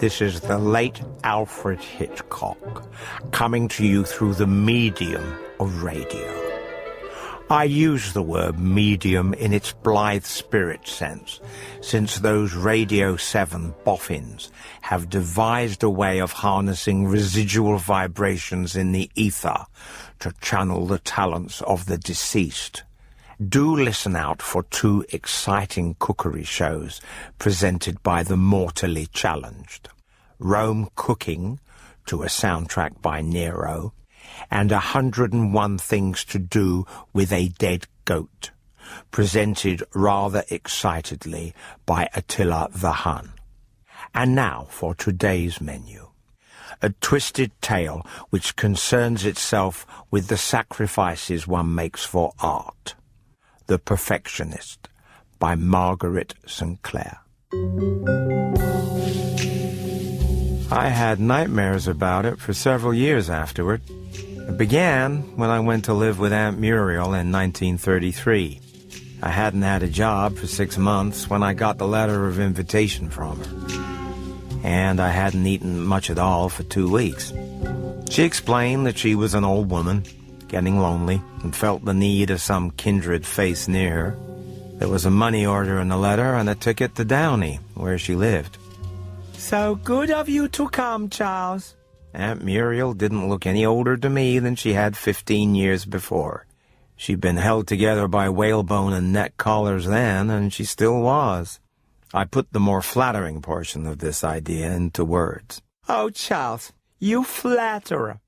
This is the late Alfred Hitchcock, coming to you through the medium of radio. I use the word medium in its blithe spirit sense, since those Radio 7 boffins have devised a way of harnessing residual vibrations in the ether to channel the talents of the deceased. Do listen out for 2 exciting cookery shows presented by the mortally challenged. Rome Cooking, to a soundtrack by Nero, and 101 Things to Do with a Dead Goat, presented rather excitedly by Attila the Hun. And now for today's menu. A twisted tale which concerns itself with the sacrifices one makes for art. The Perfectionist, by Margaret St Clair. I had nightmares about it for several years afterward. It began when I went to live with Aunt Muriel in 1933. I hadn't had a job for 6 months when I got the letter of invitation from her. And I hadn't eaten much at all for 2 weeks. She explained that she was an old woman, getting lonely, and felt the need of some kindred face near her. There was a money order in the letter and a ticket to Downey, where she lived. "So good of you to come, Charles." Aunt Muriel didn't look any older to me than she had 15 years before. She'd been held together by whalebone and neck collars then, and she still was. I put the more flattering portion of this idea into words. "Oh, Charles, you flatterer."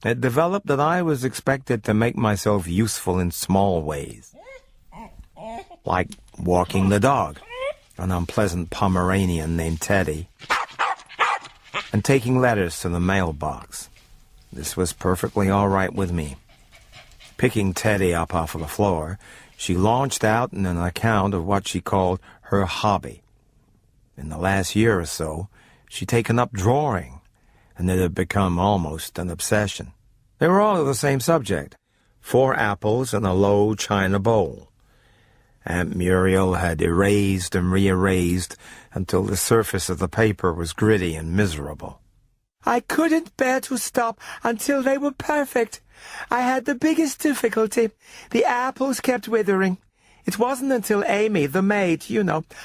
It developed that I was expected to make myself useful in small ways, like walking the dog, an unpleasant Pomeranian named Teddy, and taking letters to the mailbox. This was perfectly all right with me. Picking Teddy up off of the floor, she launched out in an account of what she called her hobby. In the last year or so, she'd taken up drawing, and it had become almost an obsession. They were all of the same subject: 4 apples in a low china bowl. Aunt Muriel had erased and rearranged until the surface of the paper was gritty and miserable. "I couldn't bear to stop until they were perfect. I had the biggest difficulty. The apples kept withering. It wasn't until Amy, the maid,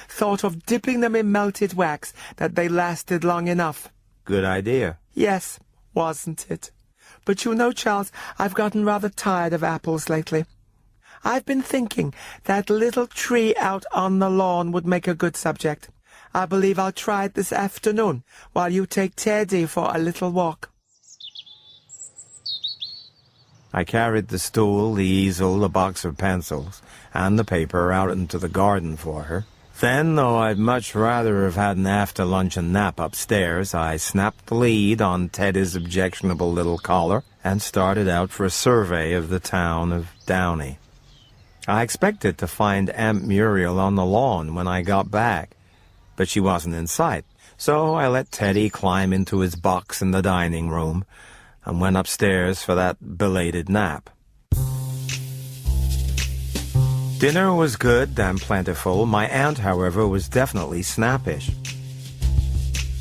thought of dipping them in melted wax that they lasted long enough." Good idea. Yes, wasn't it? But Charles, I've gotten rather tired of apples lately. I've been thinking that little tree out on the lawn would make a good subject. I believe I'll try it this afternoon while you take Teddy for a little walk. I carried the stool, the easel, the box of pencils, and the paper out into the garden for her. Then, though I'd much rather have had an after-luncheon nap upstairs, I snapped the lead on Teddy's objectionable little collar and started out for a survey of the town of Downey. I expected to find Aunt Muriel on the lawn when I got back, but she wasn't in sight, so I let Teddy climb into his box in the dining room and went upstairs for that belated nap. Dinner was good and plentiful. My aunt, however, was definitely snappish.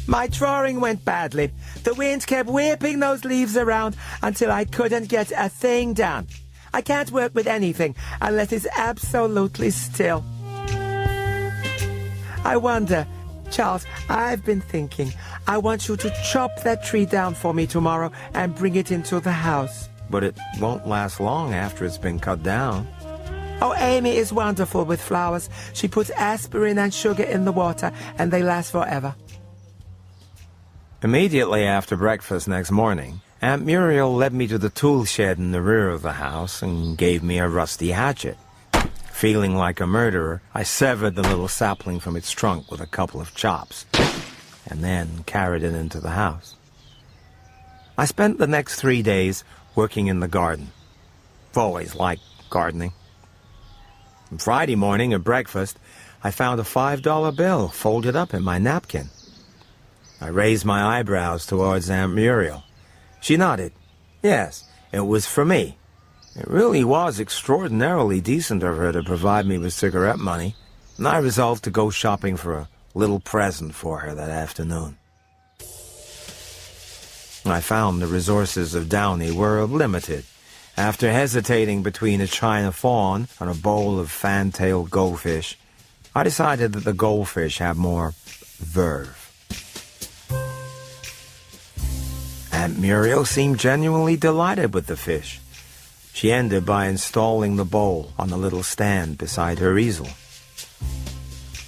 "My drawing went badly. The wind kept whipping those leaves around until I couldn't get a thing done. I can't work with anything unless it's absolutely still. I wonder, Charles, I've been thinking, I want you to chop that tree down for me tomorrow and bring it into the house." "But it won't last long after it's been cut down." "Oh, Amy is wonderful with flowers. She puts aspirin and sugar in the water, and they last forever." Immediately after breakfast next morning, Aunt Muriel led me to the tool shed in the rear of the house and gave me a rusty hatchet. Feeling like a murderer, I severed the little sapling from its trunk with a couple of chops, and then carried it into the house. I spent the next 3 days working in the garden. I've always liked gardening. On Friday morning at breakfast, I found a $5 bill folded up in my napkin. I raised my eyebrows towards Aunt Muriel. She nodded. Yes, it was for me. It really was extraordinarily decent of her to provide me with cigarette money, and I resolved to go shopping for a little present for her that afternoon. I found the resources of Downey were limited. After hesitating between a china fawn and a bowl of fan-tailed goldfish, I decided that the goldfish had more verve. Aunt Muriel seemed genuinely delighted with the fish. She ended by installing the bowl on the little stand beside her easel.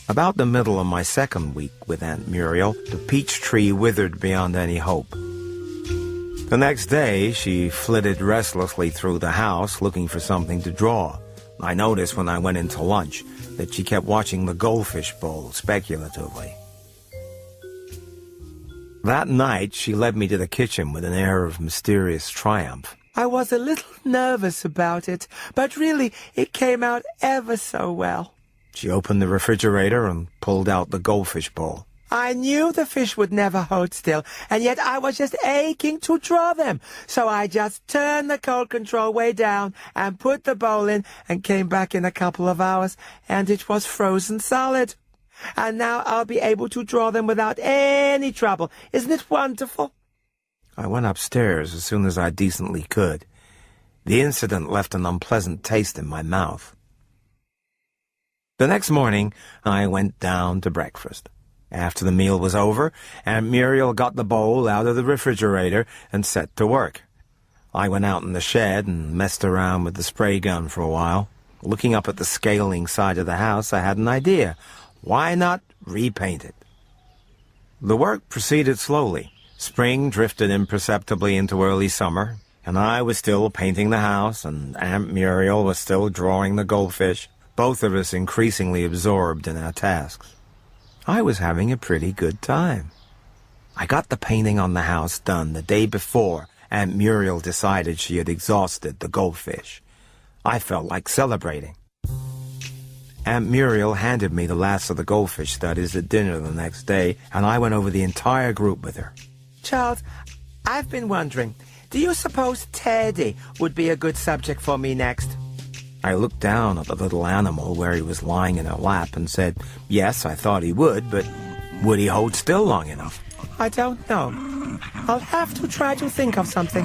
About the middle of my second week with Aunt Muriel, the peach tree withered beyond any hope. The next day, she flitted restlessly through the house looking for something to draw. I noticed when I went into lunch that she kept watching the goldfish bowl speculatively. That night, she led me to the kitchen with an air of mysterious triumph. I was a little nervous about it, but really it came out ever so well. She opened the refrigerator and pulled out the goldfish bowl. I knew the fish would never hold still, and yet I was just aching to draw them. So I just turned the cold control way down and put the bowl in and came back in a couple of hours, and it was frozen solid. And now I'll be able to draw them without any trouble. Isn't it wonderful? I went upstairs as soon as I decently could. The incident left an unpleasant taste in my mouth. The next morning, I went down to breakfast. After the meal was over, Aunt Muriel got the bowl out of the refrigerator and set to work. I went out in the shed and messed around with the spray gun for a while. Looking up at the scaling side of the house, I had an idea. Why not repaint it? The work proceeded slowly. Spring drifted imperceptibly into early summer, and I was still painting the house, and Aunt Muriel was still drawing the goldfish, both of us increasingly absorbed in our tasks. I was having a pretty good time. I got the painting on the house done the day before Aunt Muriel decided she had exhausted the goldfish. I felt like celebrating. Aunt Muriel handed me the last of the goldfish studies at dinner the next day, and I went over the entire group with her. Charles, I've been wondering, do you suppose Teddy would be a good subject for me next? I looked down at the little animal where he was lying in her lap and said, yes, I thought he would, but would he hold still long enough? I don't know. I'll have to try to think of something.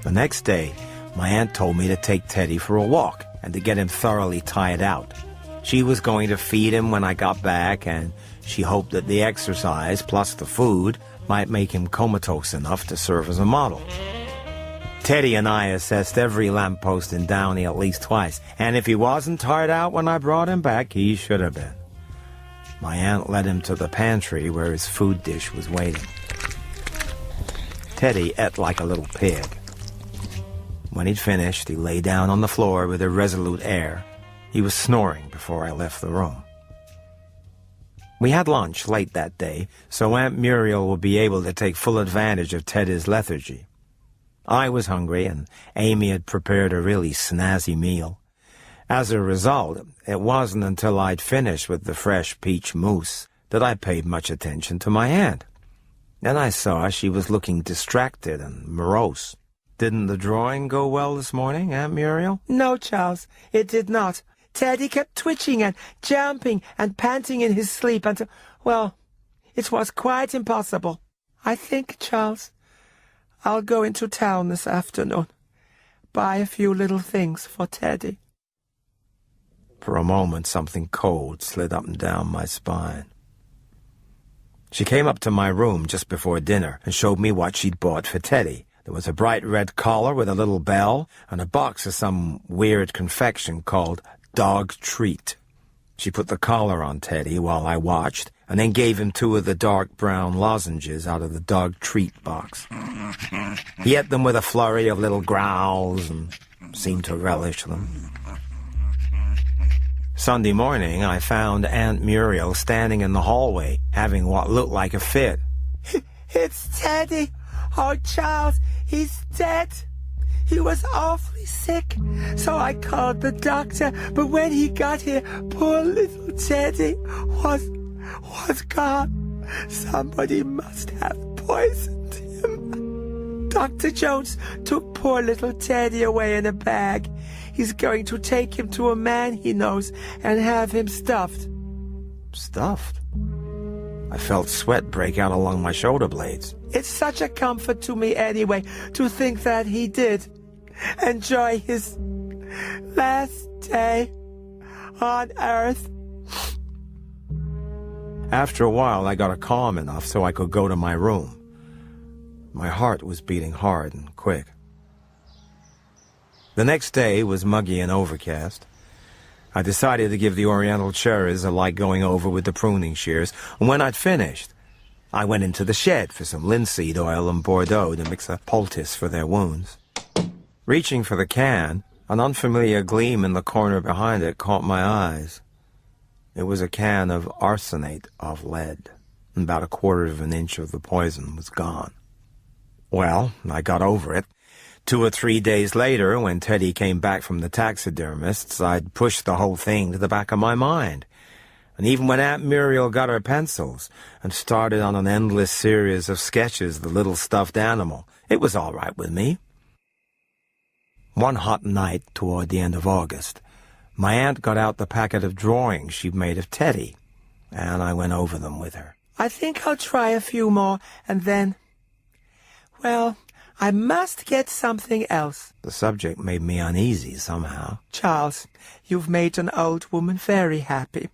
The next day, my aunt told me to take Teddy for a walk and to get him thoroughly tired out. She was going to feed him when I got back, and she hoped that the exercise plus the food might make him comatose enough to serve as a model. Teddy and I assessed every lamppost in Downey at least twice, and if he wasn't tired out when I brought him back, he should have been. My aunt led him to the pantry where his food dish was waiting. Teddy ate like a little pig. When he'd finished, he lay down on the floor with a resolute air. He was snoring before I left the room. We had lunch late that day, so Aunt Muriel would be able to take full advantage of Teddy's lethargy. I was hungry, and Amy had prepared a really snazzy meal. As a result, it wasn't until I'd finished with the fresh peach mousse that I paid much attention to my aunt. Then I saw she was looking distracted and morose. Didn't the drawing go well this morning, Aunt Muriel? No, Charles, it did not. Teddy kept twitching and jumping and panting in his sleep until, well, it was quite impossible. I think, Charles, I'll go into town this afternoon, buy a few little things for Teddy. For a moment, something cold slid up and down my spine. She came up to my room just before dinner and showed me what she'd bought for Teddy. There was a bright red collar with a little bell and a box of some weird confection called Dog Treat. She put the collar on Teddy while I watched, and then gave him 2 of the dark brown lozenges out of the Dog Treat box. He ate them with a flurry of little growls and seemed to relish them. Sunday morning, I found Aunt Muriel standing in the hallway, having what looked like a fit. It's Teddy! Oh, Charles, he's dead! He was awfully sick, so I called the doctor, but when he got here, poor little Teddy was gone. Somebody must have poisoned him. Dr. Jones took poor little Teddy away in a bag. He's going to take him to a man he knows and have him stuffed. Stuffed? I felt sweat break out along my shoulder blades. It's such a comfort to me anyway to think that he did enjoy his last day on Earth. After a while, I got calm enough so I could go to my room. My heart was beating hard and quick. The next day was muggy and overcast. I decided to give the oriental cherries a light going over with the pruning shears, and when I'd finished, I went into the shed for some linseed oil and Bordeaux to mix a poultice for their wounds. Reaching for the can, an unfamiliar gleam in the corner behind it caught my eyes. It was a can of arsenate of lead, and about 1/4 of an inch of the poison was gone. Well, I got over it. 2 or 3 days later, when Teddy came back from the taxidermist's, I'd pushed the whole thing to the back of my mind. And even when Aunt Muriel got her pencils and started on an endless series of sketches of the little stuffed animal, it was all right with me. One hot night toward the end of August, my aunt got out the packet of drawings she'd made of Teddy, and I went over them with her. I think I'll try a few more, and then, well, I must get something else. The subject made me uneasy somehow. Charles, you've made an old woman very happy.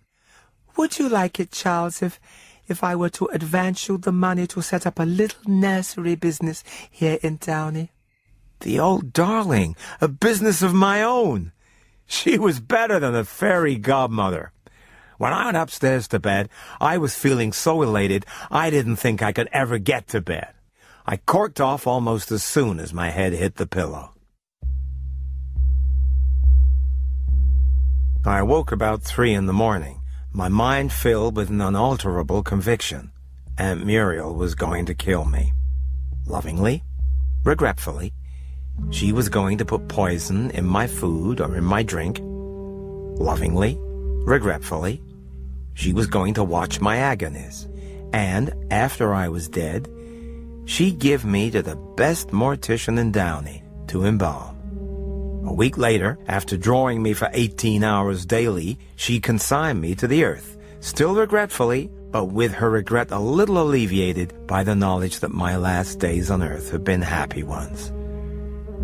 Would you like it, Charles, if I were to advance you the money to set up a little nursery business here in Downey? The old darling, a business of my own. She was better than a fairy godmother. When I went upstairs to bed, I was feeling so elated I didn't think I could ever get to bed. I corked off almost as soon as my head hit the pillow. I woke about 3 in the morning, my mind filled with an unalterable conviction. Aunt Muriel was going to kill me. Lovingly, regretfully, she was going to put poison in my food or in my drink. Lovingly, regretfully, she was going to watch my agonies. And after I was dead, she'd give me to the best mortician in Downey to embalm. A week later, after drawing me for 18 hours daily, she consigned me to the earth, still regretfully, but with her regret a little alleviated by the knowledge that my last days on earth had been happy ones.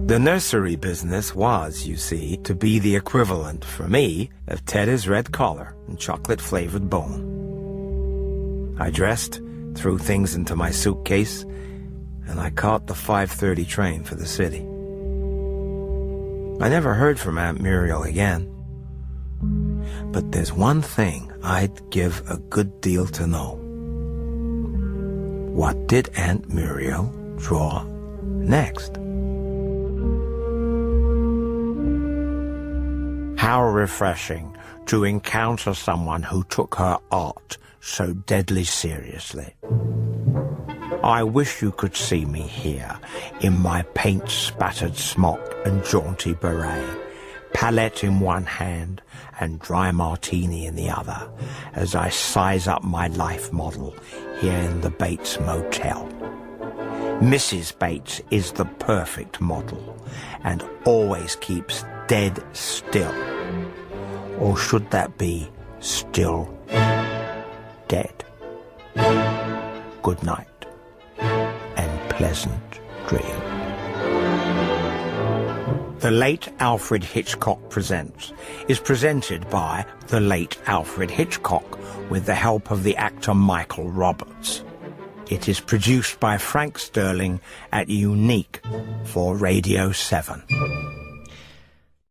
The nursery business was, you see, to be the equivalent, for me, of Teddy's red collar and chocolate-flavored bone. I dressed, threw things into my suitcase, and I caught the 5:30 train for the city. I never heard from Aunt Muriel again. But there's one thing I'd give a good deal to know. What did Aunt Muriel draw next? How refreshing to encounter someone who took her art so deadly seriously. I wish you could see me here, in my paint-spattered smock and jaunty beret, palette in one hand and dry martini in the other, as I size up my life model here in the Bates Motel. Mrs. Bates is the perfect model, and always keeps dead still. Or should that be still dead? Good night, and pleasant dreams. The Late Alfred Hitchcock Presents is presented by the late Alfred Hitchcock with the help of the actor Michael Roberts. It is produced by Frank Sterling at Unique for Radio 7.